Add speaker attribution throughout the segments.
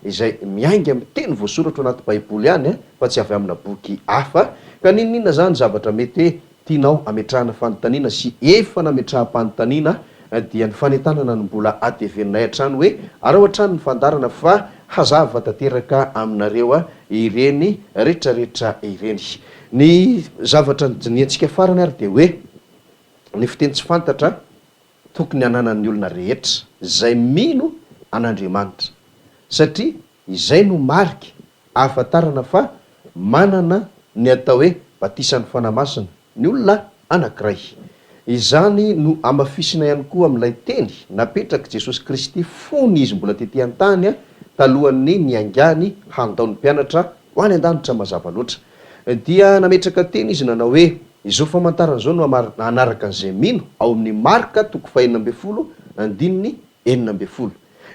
Speaker 1: izay miainga amin'ny teny voasoratra anaty baiboly ihany fa tsy avy amina boky hafa. Ka ninona zany zavatra mety hoe tianao ametrahana fanontaniana sy efa nametraha-panontaniana dia ny fanentanana no mbola ateveninay hatrany hoe ara ohatrany ny fandarana fa hazava tanteraka aminareo ireny rehetrarehetra ireny. Ny zavatra niantsika farany ary dia hoe ny fiteny tsy fantatra tokony hananan'ny olona rehetra izay mino an'Andriamanitra, satria izay no marika ahafantarana fa manana ny atao hoe batisan'ny fanamasina ny olona anankiray. Izany no amafisina ihany koa amin'ilay teny napetraka Jesosy Kristy fony izy mbola tetỳ an-tany talohan'ny niangany handao ny mpianatra ho any an-danitra mazava loatra. Dia nametraka teny izy nanao hoe izao famantarana izao no anaraka an'izay mino ao amin'ny Marka 4:9-10.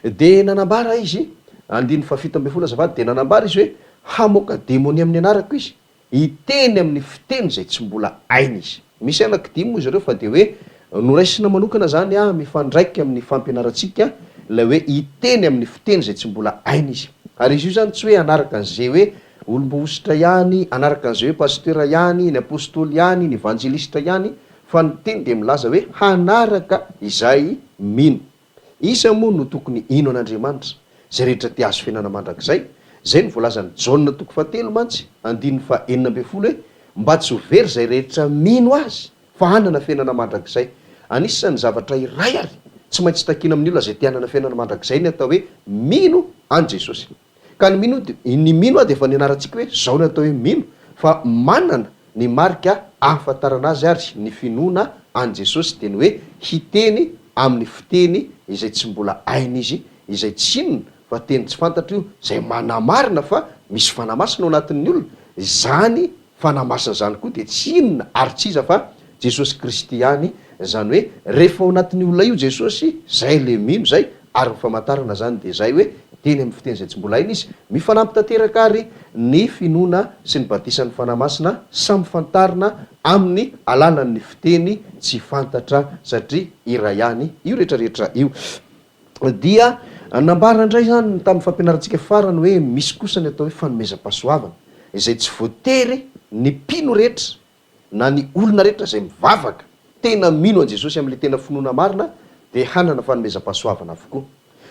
Speaker 1: Dia nanambara izy 7:10 azafady, dia nanambara izy hoe hamoaka demônia amin'ny anarako izy, hiteny amin'ny fiteny izay tsy mbola hainy izy. Misy anankidimy moa izy ireo fa dia hoe noraisina manokana zany mifandraiky amin'ny fampianarantsika ilay hoe hiteny amin'ny fiteny izay tsy mbola hainy izy. Ary izy io zany tsy hoe anaraka an'izay hoe olom-bohositra ihany, anaraka an'izay hoe paster ihany, ny apôstôly ihany, ny evanjelista ihany, fa ny teny dia milaza hoe hanaraka izay mino. Isa moa no tokony ino an'Andriamanitra zay rehetra tia azo fiainana mandrakizay. Zay no voalazan'ny Jaona 4:9 hoe mba tsy ho very zay rehetra mino azy fa hanana fiainana mandrakizay. Anisan'ny zavatra iray ary tsy maintsy takina amin'ny olona zay tia hanana fiainana mandrakizay ny atao hoe mino an' Jesosy. Ka ny mino dia efa nianarantsika hoe zao ny atao hoe mino, fa manana ny marika ahafantarana azy ary ny finoana an' Jesosy dia ny hoe hiteny amin'ny fiteny izay tsy mbola hainy izy, izay tsy inona fa teny tsy fantatra io zay manamarina fa misy fanamasina ao anatin'ny olona. Zany fanamasina zany koa dia tsy inona ary tsy iza fa Jesosy Kristy ihany. Zany hoe rehefa ao anatin'ny olona io Jesosy, zay le mino zay, ary ny famantarana zany dia zay hoe teny amin'ny fiteny izay tsy mbola hainy izy. Mifanampy tanteraka ary ny finoana sy ny batisan'ny fanamasina samy fantarina amin'ny alalan'ny fiteny tsy fantatra satria iray ihany io rehetrarehetra io. Dia nambara indray zany tamin'ny fampianarantsika farany hoe misy kosa ny atao hoe fanomezam-pahasoavana izay tsy voatery ny mpino rehetra na ny olona rehetra izay mivavaka tena mino an' Jesosy amin'ilay tena finoana marina dia hanana fanomezam-pahasoavana avokoa.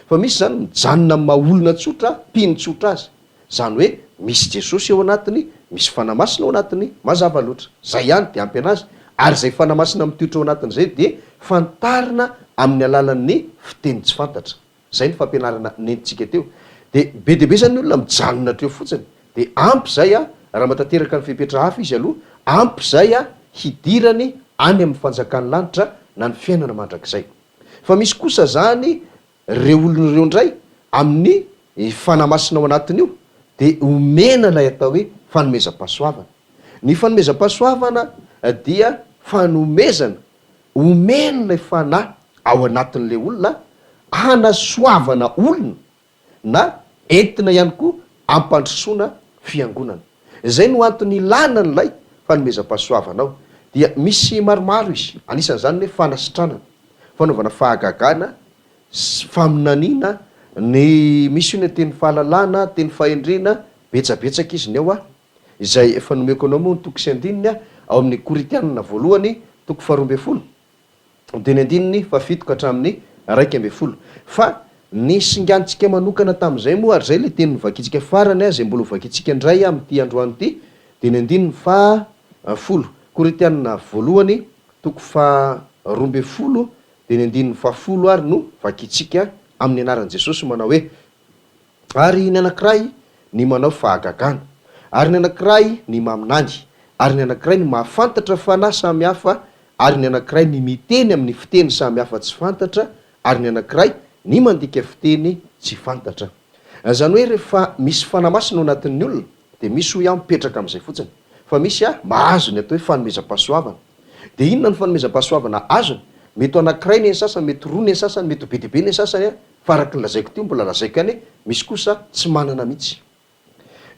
Speaker 1: Fa misy zany mijanona amin'ny maha-olona tsotra, mpino tsotra azy. Zany hoe misy Jesosy ao anatiny, misy fanamasina ao anatiny mazava loatra. Zay ihany dia ampy anazy, ary zay fanamasina mitoetra ao anatiny zay dia fantarina amin'ny alalan'ny fiteny tsy fantatra. Zay ny fampianarana nentsika teo. Dia be dia be zany ny olona mijanona treo fotsiny. Dia ampy zay raha matateraka ny fipetra hafa izy aloha, ampy zay hidirany any amin'ny fanjakan'ny lanitra na ny fiainana mandrakizay. Fa misy kosa zany reo olona ireo indray amin'ny fanamasina ao anatiny io dia omena ilay atao hoe fanomezam-pahasoavana. Ny fanomezam-pahasoavana dia fanomezana omena ilay fanahy ao anatin'ilay olona, hanasoavana olona na entina ihany koa ampandrosoana fiangonana. Zay no antony ilana n'ilay fanomezam-pahasoavana ao. Dia misy maromaro izy, anisan'izany hoe fanasitranana, fanaovana fahagagana, faminaniana, ny misy io ny teny fahalalana, teny fahendrena, betsabetsaka izy ny ao izay efa nomeko anao moa ny toko sy andininy ao amin'ny Koritianina 1:12 dia ny andininy 7 hatramin'ny 1:12. Fa ny singantsika manokana tamin'izay moa ary zay le teny novakitsika farany zay mbola hovakitsika indray amin'ity androany ity dia ny andininy 10. Koritianina 1:12 dia ny andininy 10 ary no vakitsika amin'ny anaran'i Jesosy manao hoe ary ny anankiray ny manao fahagagana, ary ny anankiray ny maminany, ary ny anankiray ny mahafantatra fanahy samy hafa, ary ny anankiray ny miteny amin'ny fiteny samy hafa tsy fantatra, ary ny anankiray ny mandika fiteny tsy fantatra. Zany hoe rehefa misy fanamasina ao anatin'ny olona dia misy ho ihany mipetraka amin'izay fotsiny, fa misy mahazo ny atao hoe fanomezam-pahasoavana. Dia inona ny fanomezam-pahasoavana azony? Mety ho anankiray ny sasany, mety roa ny sasany, mety ho be dia be ny sasany fa araka ny lazaiko teo mbola lazaiko any misy kosa tsy manana mihitsy.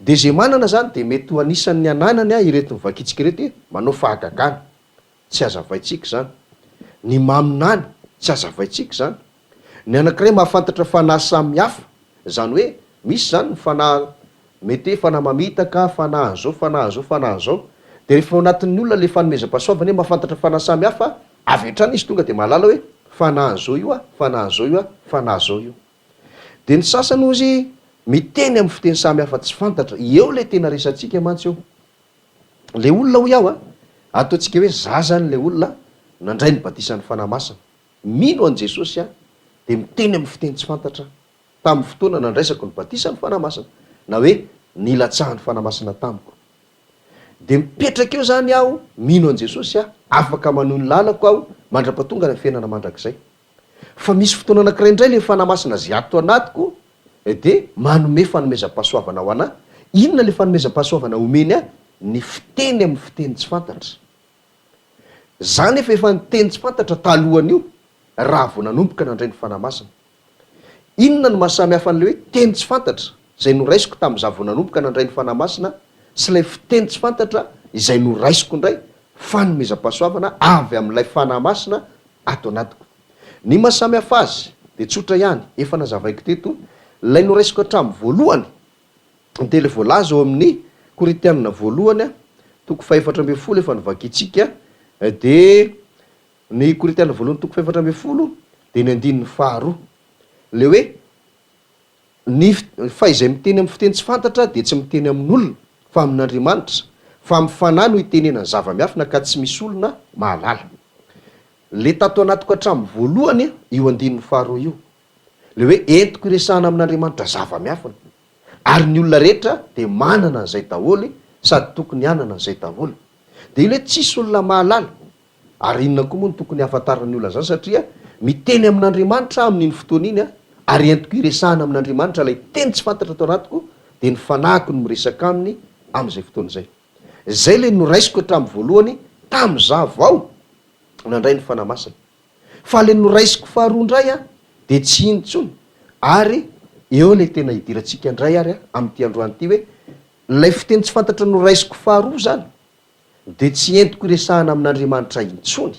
Speaker 1: Dia zay manana zany dia mety ho anisan'ny ananany ireto mivakitsika ireto manao fahagagana, tsy azavaitsika zany. Ny maminany tsy azavaitsika zany. Ny anankiray mahafantatra fanahy samy hafa, zany hoe misy zany ny fanahy mety hoe fanahy mamitaka, fanahy zao, fanahy zao, fanahy zao. De rehefa ao anatin'ny olona le fanomezam-pahasoavana hoe mahafantatra fanahy samy hafa, avy hatrany izy tonga de mahalala hoe fanahy zao io a, fanahy zao io a, fanahy zao io. De ny sasany ozy miteny amin'ny fiteny samy hafa tsy fantatra, eo le tena resantsika mantsy eo. Le olona ho iaho ataontsika hoe za zany le olona nandray ny batisan'ny fanahy masina, mino an' Jesosy de miteny amin'ny fiteny tsy fantatra tamin'ny fotoana nandraisako ny batisan'ny fanahy masina, na hoe nilatsahan'ny fanahy masina tamiko. De mipetraka eo zany aho, mino an' Jesosy afaka manohy ny lalako aho mandra-pahatonga ny fiainana mandrakizay. Fa misy fotoana anankiray indray le fanahy masina zay ato anatiko de manome fanomezam-pahasoavana ho anahy. Inona le fanomezam-pahasoavana omeny ny fiteny amin'ny fiteny tsy fantatra. Zany efa niteny tsy fantatra talohan'io raha vao nanomboka nandray ny fanahy masina. Inona no mahasamy hafa an'le hoe teny tsy fantatra izay noraisiko tamin'iza vao nanomboka nandray ny fanahy masina sy ilay fiteny tsy fantatra izay noraisiko indray fanomezam-pahasoavana avy amin'ilay fanahy masina ato anatiko. Ny mahasamy hafa azy de tsotra ihany, efa nazavaiko teto, ilay noraisiko hatramin'ny voalohany de le voalaza ao amin'ny Korinthianina voalohany toko 4:10 efa novakitsika, de ny Korinthianina voalohany toko 4:10 de ny 9:2 le hoe fa izay miteny amin'ny fiteny tsy fantatra de tsy miteny amin'olona fa amin'Andriamanitra, fa amin'ny fanahy no itenenany zava-miafina ka tsy misy olona mahalala. Le tato anatiko hatramin'ny voalohany io 9:2 io, le hoe entiko iresahana amin'Andriamanitra zava-miafina, ary ny olona rehetra de manana an'izay daholo sady tokony hanana an'izay daholo. De io le tsisy olona mahalala, ary inona koa moa no tokony hafantaran'ny olona zany, satria miteny amin'Andriamanitra amin'iny fotoana iny ary entiko iresahana amin'Andriamanitra lay teny tsy fantatra ato anatiko, de ny fanahiko no miresaka aminy amin'izay fotoana izay. Zay le noraisiko hatramin'ny voalohany tamin'iza vao nandray ny fanahy masina. Fa le noraisiko faharoa indray de tsy intsony, ary eo le tena hidirantsika indray ary amin'ity androany ity hoe lay fiteny tsy fantatra noraisiko faharoa zany de tsy entiko iresahana amin'Andriamanitra intsony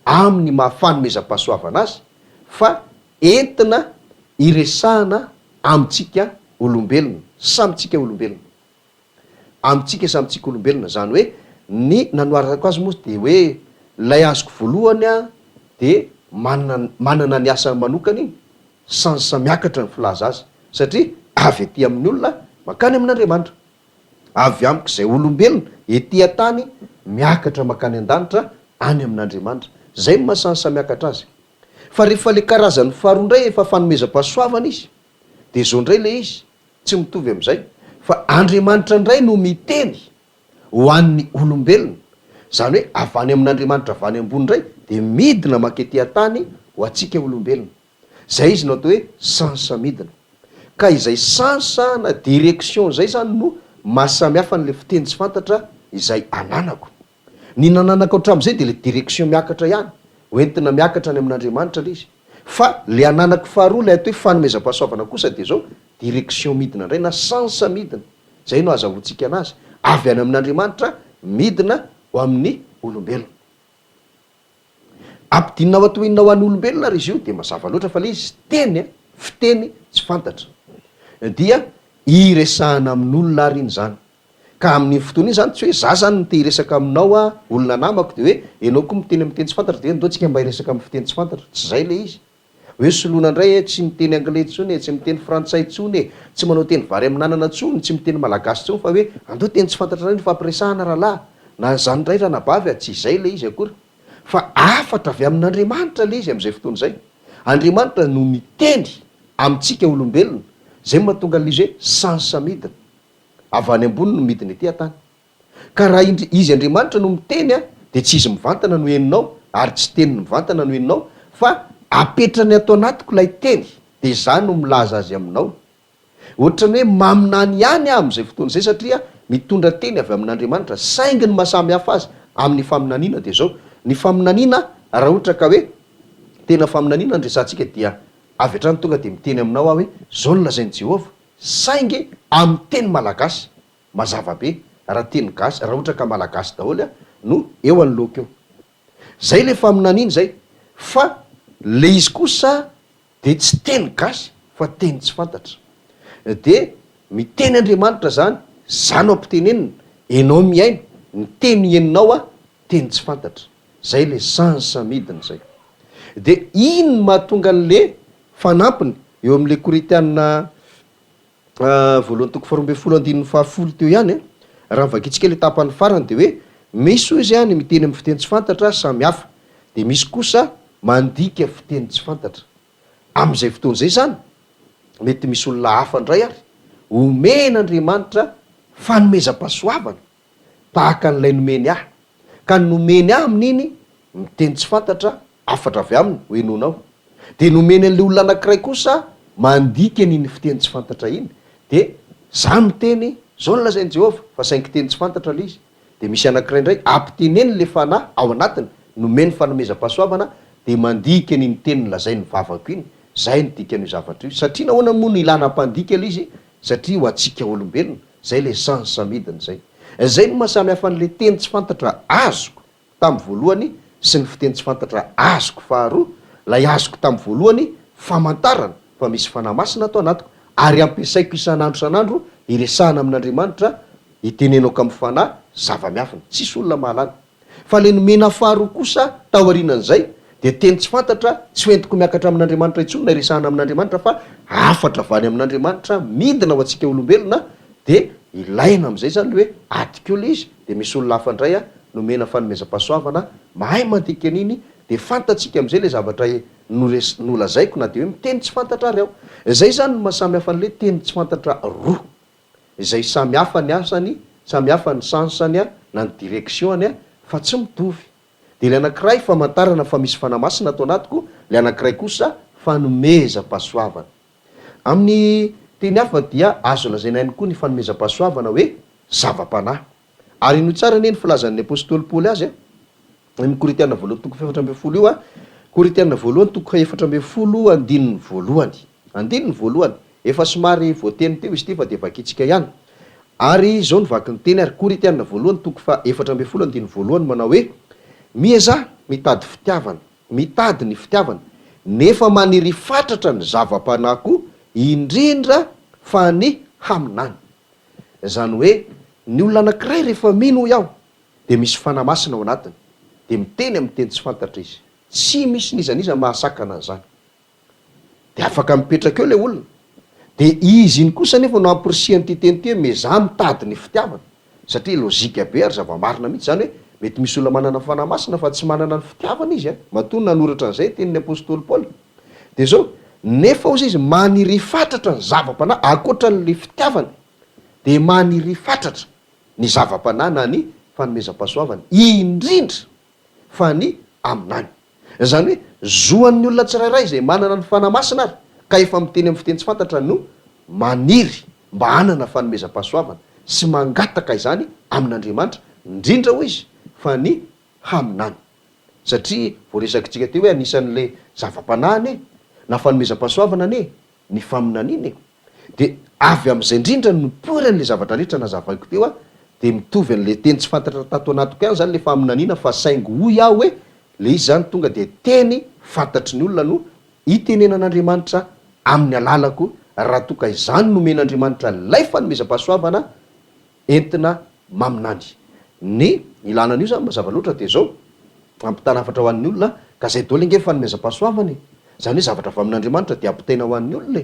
Speaker 1: amin'ny mahafanomezam-pahasoavana azy, fa entina iresahana amintsika olombelona, samitsika olombelona, amintsika samitsika olombelona. Zany hoe ny nanoarako azy moa de hoe lay azoko voalohany de manana ny asa manokana iny sans miakatra ny filaza azy, satria avy ety amin'ny olona makany amin'Andriamanitra, avy amiko izay olombelona ety an-tany miakatra makany an-danitra any amin'Andriamanitra. Zay no mahasansa miakatra azy. Fa rehefa le karazan'ny faharoa indray efa fanomezam-pahasoavana izy, de zao indray le izy tsy mitovy amin'izay, fa Andriamanitra indray no miteny ho an'ny olombelona. Zany hoe avy any amin'Andriamanitra avy any ambony indray de midina makety an-tany ho antsika olombelona. Zay izy no atao hoe sansa midina. Ka izay sansa na direction zay zany no mahasamihafa n'le fiteny tsy fantatra izay ananako. Ny nananako hatramin'izay de le direction miakatra ihany, hoentina miakatra any amin'Andriamanitra le izy. Fa le ananako faharoa le atao hoe fanomezam-pahasoavana kosa de zao direction midina indray na sansa midina. Zay no azahoantsika anazy, avy any amin'Andriamanitra midina ho amin'ny olombelona. Ampidinina ao atoinina ho an'ny olombelona ary izy io de mazava loatra fa le izy teny fiteny tsy fantatra dia iresahana amin'olona ary iny zany. Ka amin'ny fotoana iny zany tsy hoe za zany te hiresaka aminao olona namako de hoe ianao koa miteny amin'ny teny tsy fantatra de hoe ndoantsika mba hiresaka amin'ny fiteny tsy fantatra. Tsy zay le izy. Hoe soloana indray tsy miteny anglais tsony, tsy miteny frantsay tsony, tsy manao teny vary amin'nanana tsony, tsy miteny malagasy tsony, fa hoe andao teny tsy fantatra indray ny fampiresahana rahalahy na zany indray raha nabavy tsy zay le izy akory. Fa afatra avy amin'Andriamanitra le izy amin'izay fotoana izay. Andriamanitra no miteny amintsika olombelona, zay mahatonga an'izy hoe sansa midina, avy any ambony no midina ety an-tany. Ka raha izy Andriamanitra no miteny de tsy izy mivantana no heninao, ary tsy teny mivantana no heninao, fa apetrany ato anatiko lay teny, de zany no milaza azy aminao. Ohatrany hoe maminany ihany amin'izay fotoana izay, satria mitondra teny avy amin'Andriamanitra, saingy ny mahasamy hafa azy amin'ny faminaniana de zao. Ny faminaniana raha ohatra ka hoe tena faminaniana ndresantsika dia avy hatrany tonga de miteny aminao hoe zao no lazain'i Jehovah, saingy amin'ny teny malagasy mazava be, raha teny gasy, raha ohatra ka malagasy daholo no eo anoloko eo. Zay le faminaniana zay. Fa le izy kosa de tsy teny gasy fa teny tsy fantatra. de miteny Andriamanitra zany zanao ampitenenina enao miaina ny teny eninao a teny tsy fantatra zay le sansamidiny zay. De iny mahatonga an'le fanampiny eo am'le Koritianina voalohany toko 12:10 teo ihany raha mivakitsika le tapany farany de hoe misy izy any miteny amin'ny fiteny tsy fantatra samy hafa, de misy kosa mandika fiteny tsy fantatra. Am'izay fotoana zay zany mety misy olona hafa ndray ary omen'Andriamanitra fanomezam-pahasoavana tahaka an'ilay nomeny ahy, ka nomeny ahy amin'iny miteny tsy fantatra afatra avy aminy ho enonao, de nomeny an'le olona anankiray kosa mandika an'iny fiteny tsy fantatra iny, de za miteny zao no lazain'i Jehova fa saingy teny tsy fantatra le izy, de misy anankiray indray ampiteneny le fanahy ao anatiny nomeny fanomezam-pahasoavana de mandika an'iny teny lazain'ny vavako iny. Zay ny dikan'io zavatra io, satria nahoana moa no ilana mpandika le izy? Satria ho atsika olombelona zay le sansamidiny zay. Zay no mahasamy hafa an'le teny tsy fantatra azoko tamin'ny voalohany sy ny fiteny tsy fantatra azoko faharoa. Lay azoko tamin'ny voalohany famantarana fa misy fanahy masina atao anatiko ary ampiasaiko isan'andro san'andro iresahana amin'Andriamanitra itenenako amin'ny fanahy zava-miafina, tsisy olona mahalala. Fa le nomena faharoa kosa taorianan'izay de teny tsy fantatra tsy hoentiko miakatra amin'Andriamanitra intsony na iresahana amin'Andriamanitra fa afatra avany amin'Andriamanitra midina ho atsika olombelona, de ilaina am'izay zany le hoe atiko le izy. De misy olona hafa indray a nomena fanomezam-pahasoavana mahay mandika an'iny de fantatsika am'izay le zavatra nolazaiko na de hoe miteny tsy fantatra ary aho. Zay zany no mahasamy hafa an'le teny tsy fantatra roa izay samy hafa ny asany, samy hafa ny sansany a na ny direction-ny a fa tsy mitovy. De le anankiray famantarana fa misy fanahy masina atao anatiko, le anankiray kosa fanomezam-pahasoavana. Amin'ny teny hafa dia azo lazaina ihany koa ny fanomezam-pahasoavana hoe zava-panahy. Ary no tsara neny filazan'ny apôstôly Paoly azy amin'ny Koritianina voalohany toko 4:10 io a, Koritianina voalohany toko 4:10 andininy voalohany. Andininy voalohany efa somary voateny teo izy ty fa de vakitsika ihany. Ary zao ny vaky ny teny ary Koritianina voalohany toko 4:10 andininy voalohany manao hoe mieza mitady fitiavana, mitady ny fitiavana nefa maniry fatratra ny zava-panahiko indrindra fa ny haminany. Zany hoe ny olona anankiray rehefa mino iaho de misy fanahy masina ao anatiny de miteny amin'ny teny tsy fantatra izy, tsy misy nizaniza mahasakana an'izany, de afaka mipetraka eo le olona. De izy iny kosa nefa no ampirisiany ty teny ty meza mitady ny fitiavana, satria lozika be ary zava-marina mihitsy zany hoe mety misy olona manana fanahy masina fa tsy manana ny fitiavana izy a, matoa nanoratra an'izay tenin'ny apôstôly Paoly. De zao nefa ozy izy maniry fatratra ny zava-panahy akoatra n'le fitiavana, de maniry fatratra ny zava-panahy na ny fanomezam-pahasoavana indrindra fa ny aminany. Zany hoe zoan'ny olona tsirairay zay manana ny fanahy masina ary ka efa miteny amin'ny fiteny tsy fantatra no maniry mba hanana fanomezam-pahasoavana sy mangataka izany amin'Andriamanitra indrindra ho izy fa ny haminany. Satria voaresakitsika teo hoe anisan'le zava-panahy ane na fanomezam-pahasoavana ane ny faminaniny e. De avy am'izay indrindra no poran'le zavatra rehetra nazavaiko teo a, de mitovy an'le teny tsy fantatra tato anatiko ihany zany le faminanina fa saingy hoy aho hoe le izy zany tonga de teny fantatry ny olona no itenenan'Andriamanitra amin'ny alalako raha toka izany nomen'Andriamanitra lay fanomezam-pahasoavana entina maminany. Ny ilanan'io zany mazava loatra de zao ampitana hafatra ho an'ny olona ka zay daholo nge fanomezam-pahasoavana zany hoe zavatra avy amin'Andriamanitra de ampitaina ho an'ny olona.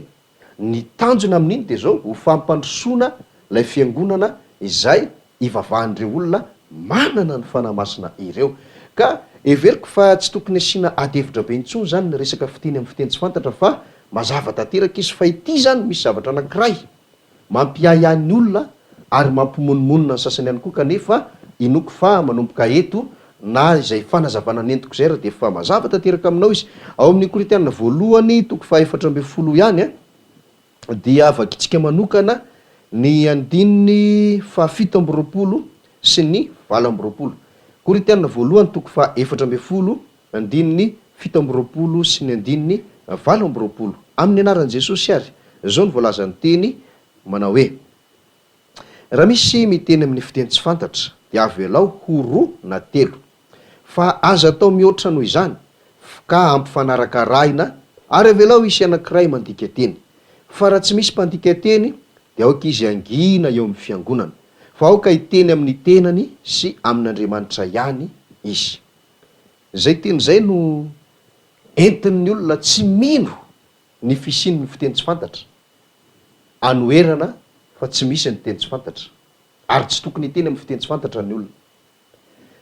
Speaker 1: Ny tanjona amin'iny de zao ho fampandrosoana lay fiangonana izay ivavahan'ireo olona manana ny fanahy masina ireo. Ka everiko fa tsy tokony asiana adevitra be intsony zany ny resaka fiteny amin'ny fiteny tsy fantatra fa mazava tanteraka izy fa ity zany misy zavatra anankiray mampiahiahin'ny olona ary mampimonmonina ny sasany ihany koa kanefa inoko fa manomboka eto na izay fanazavana nentiko zay raha de fa mazava tanteraka aminao izy. Ao amin'ny Koritianina voalohany toko 4:10 ihany a dia vakitsika manokana ny andininy 7 sy ny 20. Koritianina voalohany toko 4:10 andininy 7 sy ny andininy 20 amin'ny anaran'i Jesosy ary. Zao ny voalazan'ny teny manao hoe raha misy miteny amin'ny fiteny tsy fantatra de avelao ho roa na telo, fa aza atao mihoatra noho izany ka ampifanaraka rahina ary avelao isy anankiray mandika teny. fa raha tsy misy mpandika teny dia aoka izy angina eo amin'ny fiangonana, fa aoka hiteny amin'ny tenany sy amin'Andriamanitra ihany izy. Zay teny zay no entin'ny olona tsy mino ny fisiany ny fiteny tsy fantatra, anoerana fa tsy misy ny teny tsy fantatra, ary tsy tokony hiteny amin'ny fiteny tsy fantatra ny olona.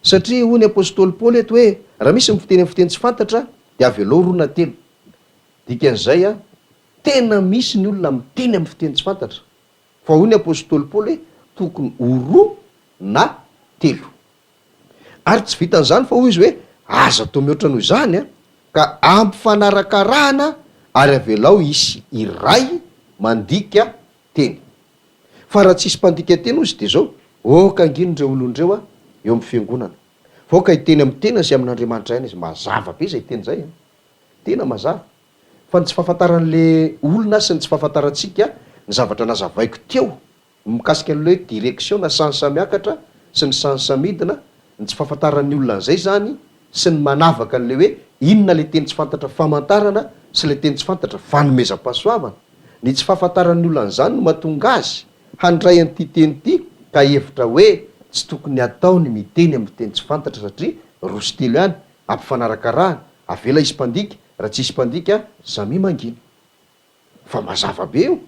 Speaker 1: Satria hoy ny apôstôly Paoly eto hoe raha misy ny fiteny amin'ny fiteny tsy fantatra dia avy aloha roa na telo. Dikan'izay tena misy ny olona miteny amin'ny fiteny tsy fantatra, fa hoy ny apôstôly Paoly hoe tokony ho roa na telo. Ary tsy vitan'izany fa hoy izy hoe aza atao mihoatra noho izany ka ampifanarakarahana ary avelao isy iray mandika teny. Fa raha tsisy mpandika teny ozy dia zao oka anginindreo olondreo eo amin'ny fiangonana, fa oka hiteny amin'ny tena sy amin'Andriamanitra ihany izy. Mazava be zay teny zay, tena mazava. Fa ny tsy fahafantaran'le olona sy ny tsy fahafantarantsika ny zavatra nazavaiko teo mikasika an'le direction na sansa miakatra sy ny sansa midina, ny tsy fahafantaran'ny olona an'izay zany sy ny manavaka an'le hoe inona le teny tsy fantatra famantarana sy le teny tsy fantatra fanomezam-pahasoavana. Ny tsy fahafantaran'ny olona an'izany no mahatonga azy handray an'ity teny ity ka hevitra hoe tsy tokony ataony miteny amin'ny teny tsy fantatra satria roa sy telo ihany ampifanarakarahana, avela isy mpandika, raha tsisy mpandika samy mangina. Fa mazava be io.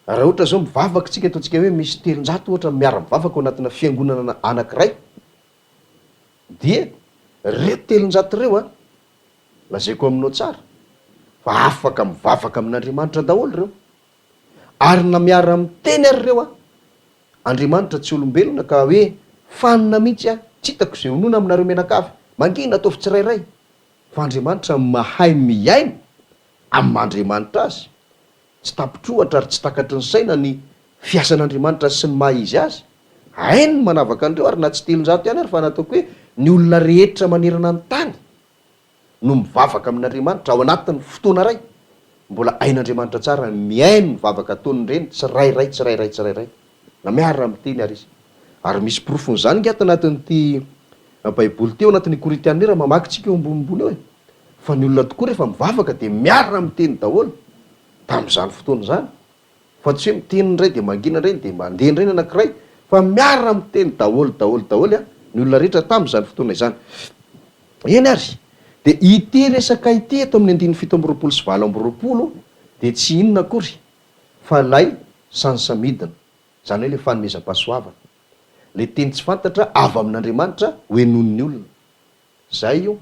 Speaker 1: Raha ohatra zao mivavaka tsika ataontsika hoe misy telonjato ohatra miara mivavaka ao anatina fiangonana anankiray, dia reto telonjato ireo lazaiko aminao tsara fa afaka mivavaka amin'Andriamanitra daholo ireo, ary na miara miteny ary ireo Andriamanitra tsy olombelona ka hoe fanina mihitsy tsy hitako izay honoina aminareo menakavy, mangina ataovy tsirairay. Fa Andriamanitra mahay miaina amin'ny Andriamanitra azy, tsy tapitrohatra ary tsy takatry ny saina ny fiasan'Andriamanitra sy ny maha izy azy. Hainy manavaka andreo ary na tsy telonjato ihany ary fa nataoko hoe ny olona rehetra manerana ny tany no mivavaka amin'Andriamanitra ao anatin'ny fotoana ray. Mbola hain'Andriamanitra tsara miaino mivavaka ataony ireny tsirairay na miara miteny ary izy. Ary misy profon'izany ngy ato anatin'ity Baiboly teo anatin'ny Korintianina raha mamaky tsika eo ambonimbony eo fa ny olona tokoa rehefa mivavaka dia miara miteny daholo tamin'izany fotoana izany. Fa tsy hoe miteny indray dia mangina indray dia mandeha indray ny anankiray, fa miara miteny daholo ny olona rehetra tamin'izany fotoana izany. Eny ary dia ity resaka ity eto amin'ny 17 sy 20 dia tsy inona akory fa lay sansa midina, zany hoe le fanomezam-pahasoavana, le teny tsy fantatra avy amin'Andriamanitra hoenon'ny olona. Zay io.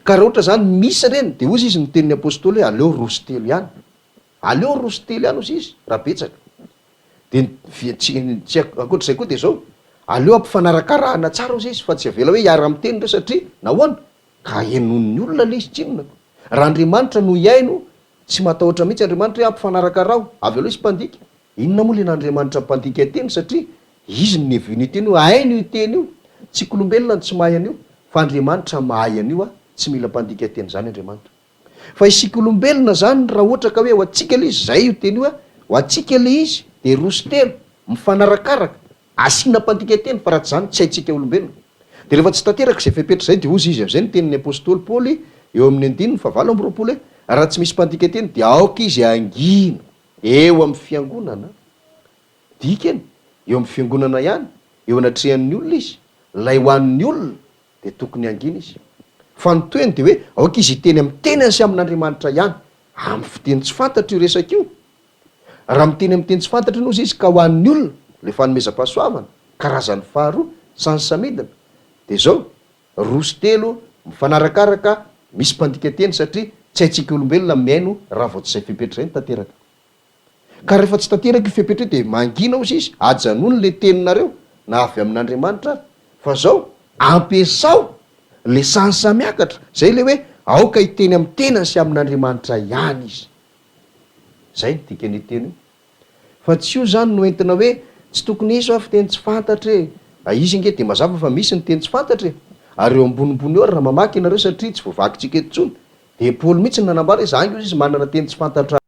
Speaker 1: Ka raha ohatra zany misy reny dia ozy izy ny tenin'ny apôstôly hoe aleo roa sy telo ihany, aleo roa sy telo ihany ozy izy raha betsaka. Dia tsy ankoatr'izay koa dia zao aleo ampifanarakarahana tsara ozy izy, fa tsy avela hoe hiara miteny ireo satria nahoana ka henon'ny olona le izy tsinona. Raha Andriamanitra no hiaino tsy matahotra mihitsy Andriamanitra hoe ampifanarakarao avy aloha izy mpandika. Inona moa len'Andriamanitra mpandika teny satria izy ny neviny teny io, hainy io teny io, tsy kolombelona tsy mahay an'io, fa Andriamanitra mahay an'io tsy mila mpandika teny zany Andriamanitra. Fa isika olombelona zany raha ohatra ka hoe ho atsika le izy zay io teny io ho atsika le izy dia roa sy telo mifanarakaraka asiana mpandika teny, fa raha tsy zany tsy haitsika olombelona. Dia rehefa tsy tanteraka izay fepetra zay dia ozy izy am'izay ny tenin'ny apôstôly Paoly eo amin'ny 9:20 hoe raha tsy misy mpandika teny dia aoka izy angina eo amin'ny fiangonana. Dikany eo amin'ny fiangonana ihany, eo anatrehan'ny olona izy, lay ho an'ny olona dia tokony angina izy. Fa ny toeny dia hoe aoka izy hiteny amin'ny tenany sy amin'Andriamanitra ihany, amin'ny fiteny tsy fantatra io resaka io. Raha miteny amin'ny teny tsy fantatra inozy izy ka ho an'ny olona le fanomezam-pahasoavana, karazany faharoa sansa midina, dia zao roa sy telo mifanarakaraka misy mpandika teny satria tsy haitsika olombelona miaino raha vao tsy izay fepetra izay ny tanteraka. Ka rehefa tsy tanteraka io fepetra io dia mangina ozy izy, ajanony le teninareo na avy amin'Andriamanitra, fa zao ampiasao le sansa miakatra zay le hoe aoka hiteny amin'ny tenany sy amin'Andriamanitra ihany izy. Zay ny dikany teny io. Fa tsy io zany no entina hoe tsy tokony iso fiteny tsy fantatra izy nge dia mazava fa misy ny teny tsy fantatra ary eo ambonimbony eo raha mamaky ianareo satria tsy voavakintsika eto intsony dia Paoly mihitsy ny nanambara izy angy izy manana teny tsy fantatra